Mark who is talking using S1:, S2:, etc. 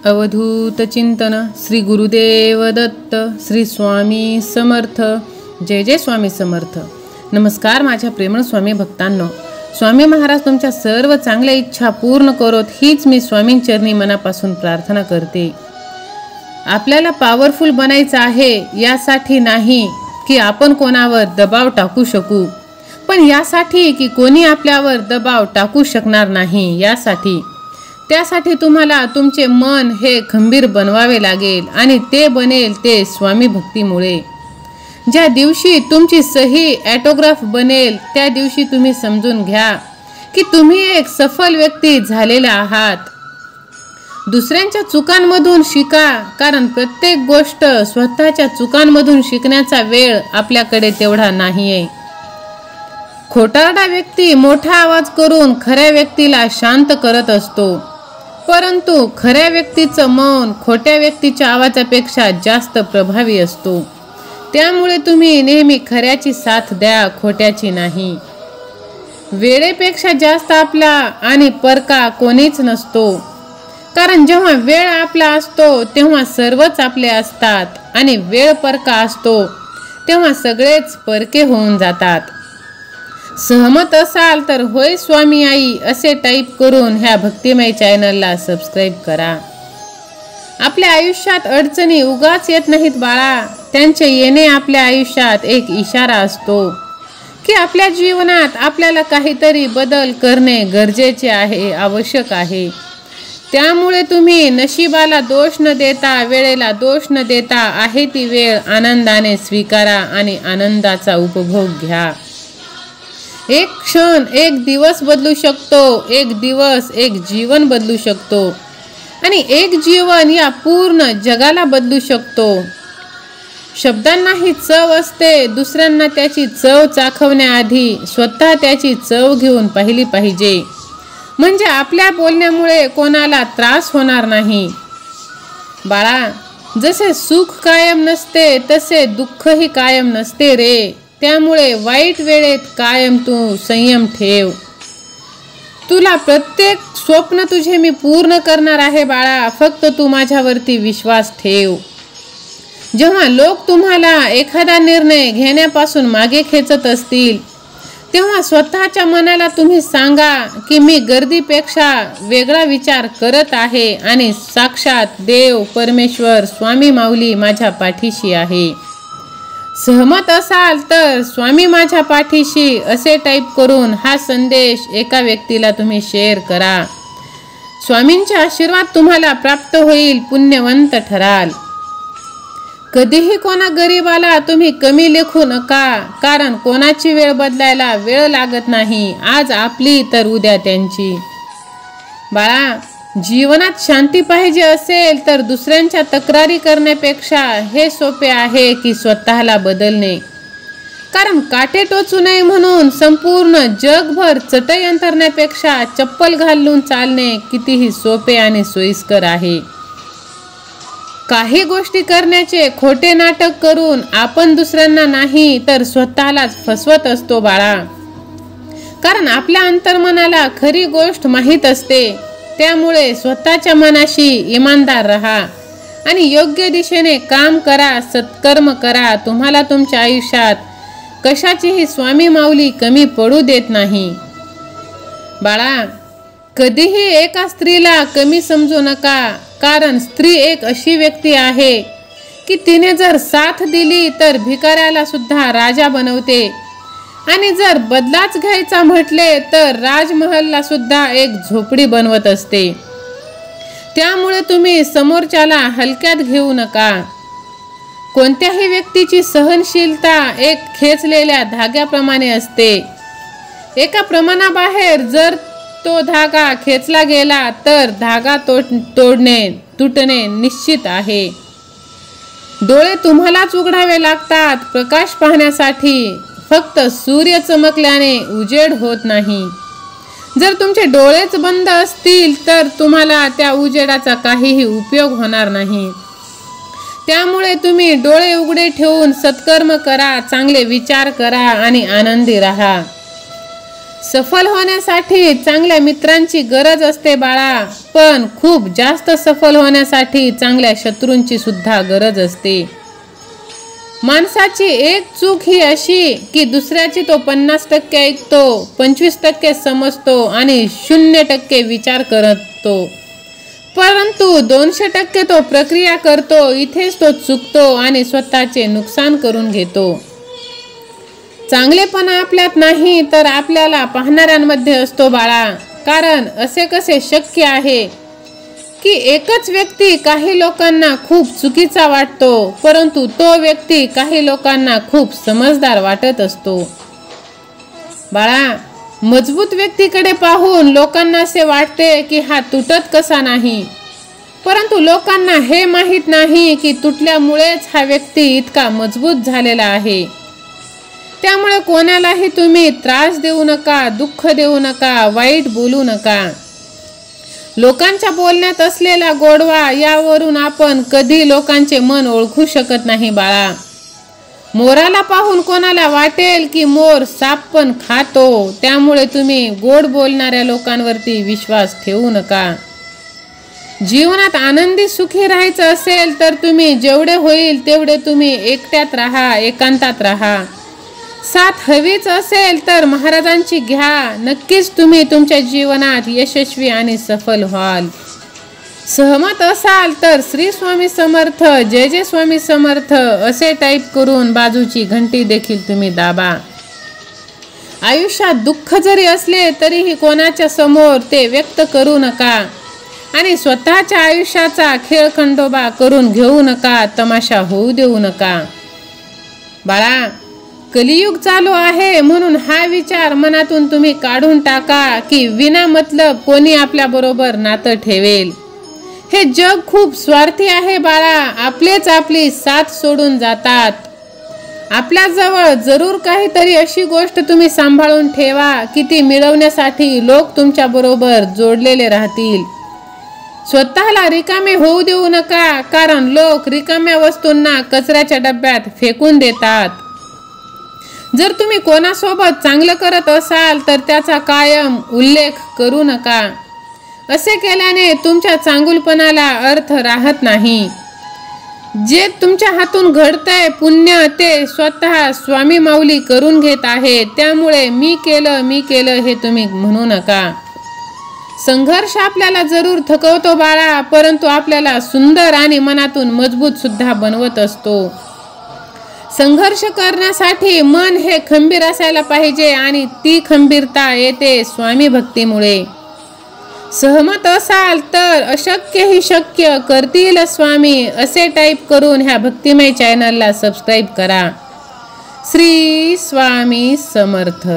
S1: अवधूत चिंतन श्री गुरुदेव दत्त श्री स्वामी समर्थ। जय जय स्वामी समर्थ। नमस्कार माझ्या प्रेमळ स्वामी भक्तांनो, स्वामी महाराज तुमच्या सर्व चांगल्या इच्छा पूर्ण करोत हीच मी स्वामींचरणी मनापासून प्रार्थना करते। आपल्याला पॉवरफुल बनायचं आहे यासाठी नाही की आपण कोणावर दबाव टाकू शकू, पण यासाठी की कोणी आपल्यावर दबाव टाकू शकणार नाही यासाठी। त्यासाठी तुम्हाला तुमचे मन हे खंबीर बनवावे लागेल आणि ते बनेल ते स्वामी भक्तीमुळे। ज्या दिवशी तुमची सही ऑटोग्राफ बनेल त्या दिवशी तुम्ही समजून घ्या की तुम्ही एक सफल व्यक्ती झालेले आहात। दुसऱ्यांच्या चुकांमधून शिका, कारण प्रत्येक गोष्ट स्वतःच्या चुकांमधून शिकण्याचा वेळ आपल्याकडे तेवढा नाहीये। खोटारडा व्यक्ती मोठा आवाज करून खऱ्या व्यक्तीला शांत करत असतो, परंतु खऱ्या व्यक्तीचं मौन खोट्या व्यक्तीच्या आवाजापेक्षा जास्त प्रभावी असतो। त्यामुळे तुम्ही नेहमी खऱ्याची साथ द्या, खोट्याची नाही। वेळेपेक्षा जास्त आपला आणि परका कोणीच नसतो, कारण जेव्हा वेळ आपला असतो तेव्हा सर्वच आपले असतात आणि वेळ परका असतो तेव्हा सगळेच परके होऊन जातात। सहमत असाल तर होय स्वामी आई असे टाईप करून ह्या भक्तिमय चॅनलला सबस्क्राईब करा। आपल्या आयुष्यात अडचणी उगाच येत नाहीत बाळा, त्यांचे येणे आपल्या आयुष्यात एक इशारा असतो की आपल्या जीवनात आपल्याला काहीतरी बदल करणे गरजेचे आहे, आवश्यक आहे। त्यामुळे तुम्ही नशिबाला दोष न देता, वेळेला दोष न देता आहे ती वेळ आनंदाने स्वीकारा आणि आनंदाचा उपभोग घ्या। एक क्षण एक दिवस बदलू शकतो, एक दिवस एक जीवन बदलू शकतो आणि एक जीवन या पूर्ण जगाला बदलू शकतो। शब्दांना ही चव असते, दुसऱ्यांना त्याची चव चाखवण्याआधी स्वतः त्याची चव घेऊन पाहिली पाहिजे, म्हणजे आपल्या बोलण्यामुळे कोणाला त्रास होणार नाही। बाळा, जसे सुख कायम नसते तसे दुःखही कायम नसते रे। त्यामुळे वाईट वेळेत कायम तू संयम ठेव। तुला प्रत्येक स्वप्न तुझे मी पूर्ण करणार आहे बाळा, फक्त तू माझ्यावरती विश्वास ठेव। जेव्हा लोक तुम्हाला एखादा निर्णय घेण्यापासून मागे खेचत असतील तेव्हा स्वतःच्या मनाला तुम्ही सांगा की मी गर्दीपेक्षा वेगळा विचार करत आहे आणि साक्षात देव, परमेश्वर, स्वामी माऊली माझ्या पाठीशी आहे। सहमत असाल तर स्वामी माझ्या पाठीशी असे टाईप करून हा संदेश एका व्यक्तीला तुम्ही शेअर करा। स्वामींचे आशीर्वाद तुम्हाला प्राप्त होईल, पुण्यवंत ठराल। कधीही कोणा गरीबाला तुम्ही कमी लेखू नका, कारण कोणाची वेळ बदलायला वेळ लागत नाही। आज आपली तर उद्या त्यांची। बाळा, जीवनात शांती पाहिजे असेल तर दुसऱ्यांच्या तक्रारी करण्यापेक्षा हे सोपे आहे की स्वतःला बदलणे, कारण काटे टोचू नये म्हणून संपूर्ण जगभर चटई अंथरण्यापेक्षा चप्पल घालून चालणे कितीही सोपे आणि सोयीस्कर आहे। काही गोष्टी करण्याचे खोटे नाटक करून आपण दुसऱ्यांना नाही तर स्वतःलाच फसवत असतो बाळा, कारण आपल्या अंतर्मनाला खरी गोष्ट माहीत असते। त्यामुळे स्वतःच्या मनाशी इमानदार राहा आणि योग्य दिशेने काम करा, सत्कर्म करा। तुम्हाला तुमच्या आयुष्यात कशाचीही स्वामी माऊली कमी पडू देत नाही। बाळा, कधीही एका स्त्रीला कमी समजू नका, कारण स्त्री एक अशी व्यक्ती आहे की तिने जर साथ दिली तर भिकाऱ्याला सुद्धा राजा बनवते आणि जर बदलाच घ्यायचा म्हटले तर राजमहलला सुद्धा एक झोपडी बनवत असते। त्यामुळे तुम्ही समोरच्याला हलक्यात घेऊ नका। कोणत्याही व्यक्तीची सहनशीलता एक खेचलेल्या धाग्याप्रमाणे असते। एका प्रमाणाबाहेर जर तो धागा खेचला गेला तर धागा तुटणे निश्चित आहे। डोळे तुम्हालाच उघडावे लागतात प्रकाश पाहण्यासाठी, फक्त सूर्य चमकल्याने उजेड होत नाही। जर तुमचे डोळेच बंद असतील तर तुम्हाला त्या उजेडाचा काहीही उपयोग होणार नाही। त्यामुळे तुम्ही डोळे उघडे ठेवून सत्कर्म करा, चांगले विचार करा आणि आनंदी राहा। सफल होण्यासाठी चांगल्या मित्रांची गरज असते बाळा, पण खूप जास्त सफल होण्यासाठी चांगल्या शत्रूंची सुद्धा गरज असते. माणसाची एक चूक ही अशी की दुसऱ्याची तो 50% ऐकतो, 25% समजतो आणि 0% विचार करतो, परंतु 200% तो प्रक्रिया करतो. इथेच तो चुकतो आणि स्वतःचे नुकसान करून घेतो. चांगलेपणा आपल्यात नाही तर आपल्याला पाहणाऱ्यांमध्ये असतो बाळा. कारण असे कसे शक्य आहे की एकच व्यक्ती काही लोकांना खूप चुकीचा वाटतो, परंतु तो व्यक्ती काही लोकांना खूप समजदार वाटत असतो. बाळा, मजबूत व्यक्तीकडे पाहून लोकांना असे वाटते की हा तुटत कसा नाही, परंतु लोकांना हे माहीत नाही की तुटल्यामुळेच हा व्यक्ती इतका मजबूत झालेला आहे. त्यामुळे कोणालाही तुम्ही त्रास देऊ नका, दुःख देऊ नका, वाईट बोलू नका. लोकांच्या बोलण्यात असलेला गोडवा यावरून आपण कधी लोकांचे मन ओळखू शकत नाही बाळा. मोराला पाहून कोणाला वाटेल की मोर साप पण खातो, त्यामुळे तुम्ही गोड बोलणाऱ्या लोकांवरती विश्वास ठेवू नका. जीवनात आनंदी सुखी राहायचं असेल तर तुम्ही जेवढे होईल तेवढे तुम्ही एकट्यात राहा, एकांतात राहा. साथ हवीच असेल तर महाराजांची घ्या. नक्कीच तुम्ही तुमच्या जीवनात यशस्वी आणि सफल व्हाल. सहमत असाल तर श्री स्वामी समर्थ, जय जय स्वामी समर्थ असे टाईप करून बाजूची घंटी देखील तुम्ही दाबा. आयुष्यात दुःख जरी असले तरीही कोणाच्या समोर ते व्यक्त करू नका आणि स्वतःच्या आयुष्याचा खेळखंडोबा करून घेऊ नका, तमाशा होऊ देऊ नका. बाळा, कलियुग चालू आहे म्हणून हा विचार मनातून तुम्ही काढून टाका की विना मतलब कोणी आपल्या बरोबर नातं ठेवेल. हे जग खूप स्वार्थी आहे बाळा. आपलेच आपली साथ सोडून जातात. आपल्या जवळ जरूर काहीतरी अशी गोष्ट तुम्ही सांभाळून ठेवा की ती मिळवण्यासाठी लोक तुमच्या बरोबर जोडलेले राहतील. स्वतःला रिकामे होऊ देऊ नका, कारण लोक रिकाम्या वस्तूंना कचऱ्याच्या डब्यात फेकून देतात. जर तुम्ही कोणासोबत चांगलं करत असाल तर त्याचा कायम उल्लेख करू नका. असे केल्याने तुमच्या चांगुलपणाला अर्थ राहत नाही. जे तुमच्या हातून घडतंय पुण्य ते स्वतः स्वामी माऊली करून घेत आहे. त्यामुळे मी केलं हे तुम्ही म्हणू नका. संघर्ष आपल्याला जरूर थकवतो बाळा, परंतु आपल्याला सुंदर आणि मनातून मजबूत सुद्धा बनवत असतो. संघर्ष करण्यासाठी मन हे खंबीर असायला पाहिजे आणि ती खंबीरता येते स्वामी भक्तीमुळे. सहमत असाल तर अशक्य ही शक्य करतील स्वामी असे टाईप करून ह्या भक्तिमय चॅनलला सबस्क्राईब करा. श्री स्वामी समर्थ.